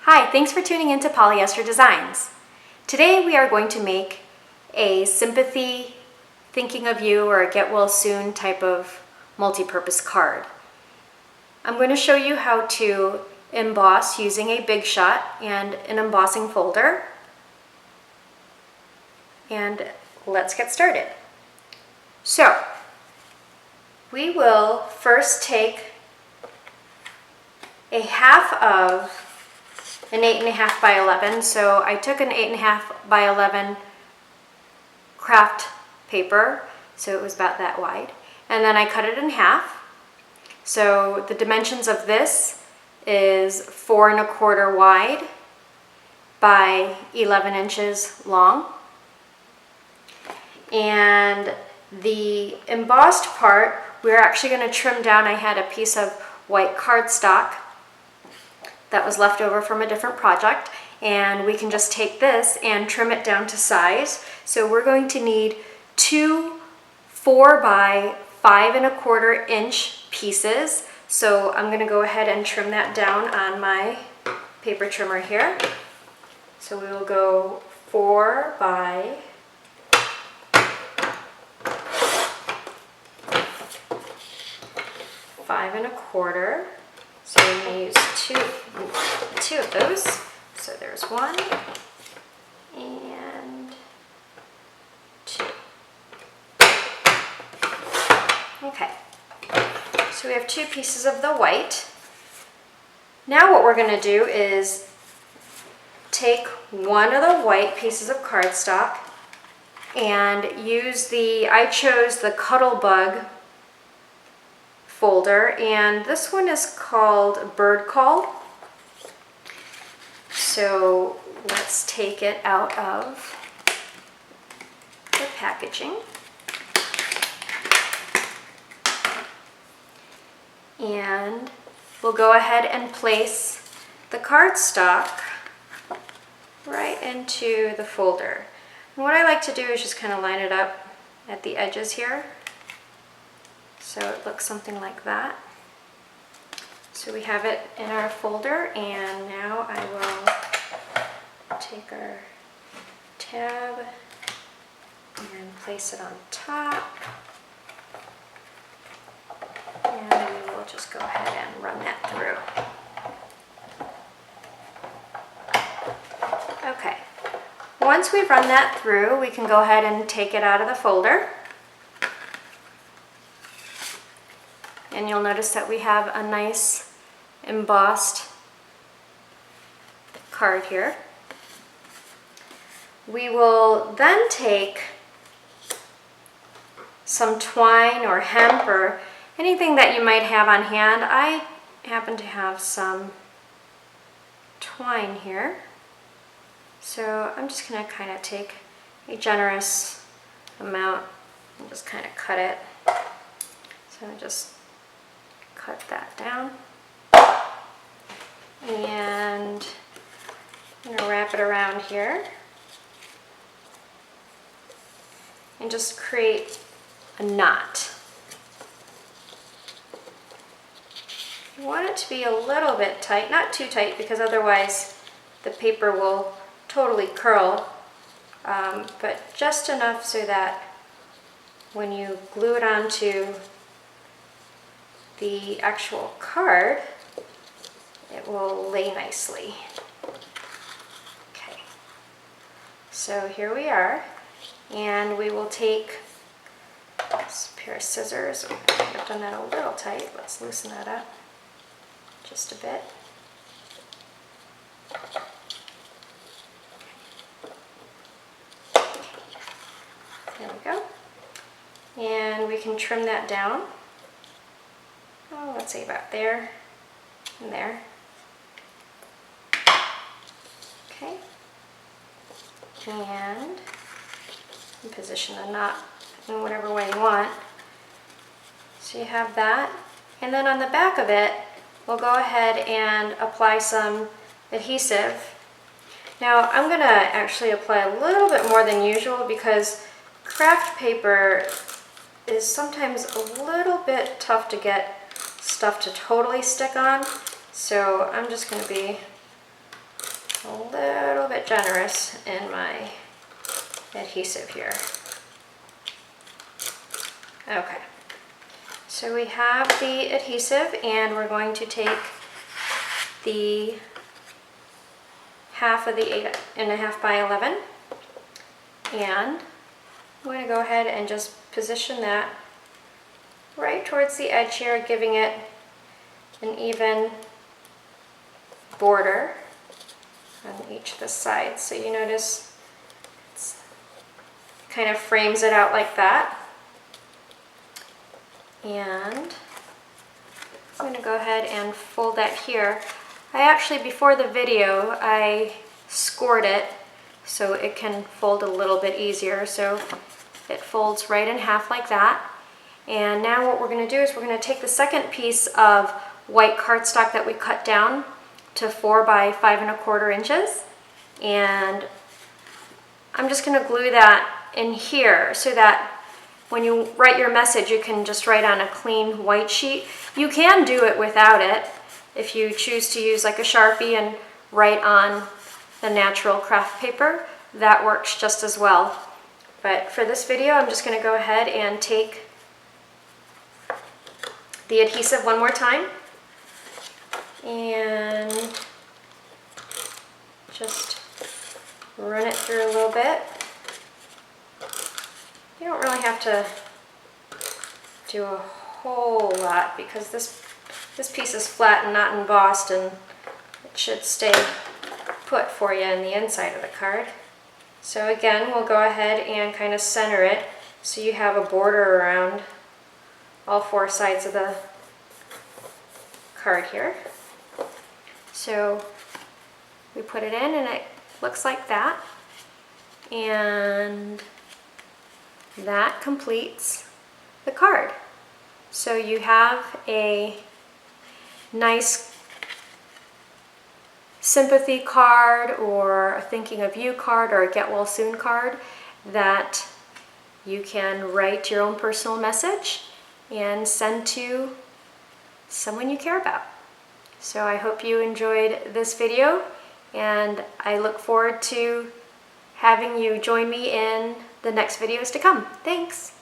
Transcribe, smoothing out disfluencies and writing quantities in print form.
Hi, thanks for tuning into polyestHer Designs. Today we are going to make a Sympathy, thinking of you, or a get well soon type of multi-purpose card. I'm going to show you how to emboss using a Big Shot and an embossing folder. And let's get started. So, we will first take a half of an 8.5 by 11. So I took an 8.5 by 11 craft paper, so it was about that wide, and then I cut it in half. So the dimensions of this is 4 1/4 wide by 11 inches long. And the embossed part, we're actually going to trim down. I had a piece of white cardstock that was left over from a different project, and we can just take this and trim it down to size. So we're going to need 2 4 by 5 1/4 inch pieces. So I'm going to go ahead and trim that down on my paper trimmer here. So we will go 4 by 5 1/4. So we're going to use two of those. So there's 1 and 2. Okay, so we have 2 pieces of the white. Now what we're going to do is take one of the white pieces of cardstock and use I chose the Cuttlebug folder, and this one is called Bird Call. So let's take it out of the packaging. And we'll go ahead and place the cardstock right into the folder. And what I like to do is just kind of line it up at the edges here, so it looks something like that. So we have it in our folder, and now I will take our tab and place it on top. And we will just go ahead and run that through. Okay, once we've run that through, we can go ahead and take it out of the folder. And you'll notice that we have a nice embossed card here. We will then take some twine or hemp or anything that you might have on hand. I happen to have some twine here. So I'm just going to kind of take a generous amount and just kind of cut it. So just cut that down, and I'm going to wrap it around here and just create a knot. You want it to be a little bit tight, not too tight because otherwise the paper will totally curl, but just enough so that when you glue it onto the actual card, it will lay nicely. Okay, so here we are, and we will take this pair of scissors. I've done that a little tight. Let's loosen that up just a bit. There we go. And we can trim that down. Oh, let's say about there and there. Okay. And position the knot in whatever way you want. So you have that. And then on the back of it, we'll go ahead and apply some adhesive. Now I'm going to actually apply a little bit more than usual because craft paper is sometimes a little bit tough to get stuff to totally stick on. So I'm just going to be a little bit generous in my adhesive here. Okay, so we have the adhesive, and we're going to take the half of the 8.5 by 11, and I'm going to go ahead and just position that right towards the edge here, giving it an even border on each of the sides. So you notice it kind of frames it out like that. And I'm going to go ahead and fold that here. I actually, before the video, I scored it so it can fold a little bit easier. So it folds right in half like that. And now what we're going to do is we're going to take the second piece of white cardstock that we cut down to 4 by 5.25 inches, and I'm just going to glue that in here so that when you write your message, you can just write on a clean white sheet. You can do it without it if you choose to use like a Sharpie and write on the natural craft paper. That works just as well. But for this video, I'm just going to go ahead and take the adhesive one more time and just run it through a little bit. You don't really have to do a whole lot because this piece is flat and not embossed, and it should stay put for you in the inside of the card. So again, we'll go ahead and kind of center it so you have a border around all 4 sides of the card here. So we put it in and it looks like that, and that completes the card. So you have a nice sympathy card, or a thinking of you card, or a get well soon card that you can write your own personal message and send to someone you care about. So I hope you enjoyed this video, and I look forward to having you join me in the next videos to come. Thanks!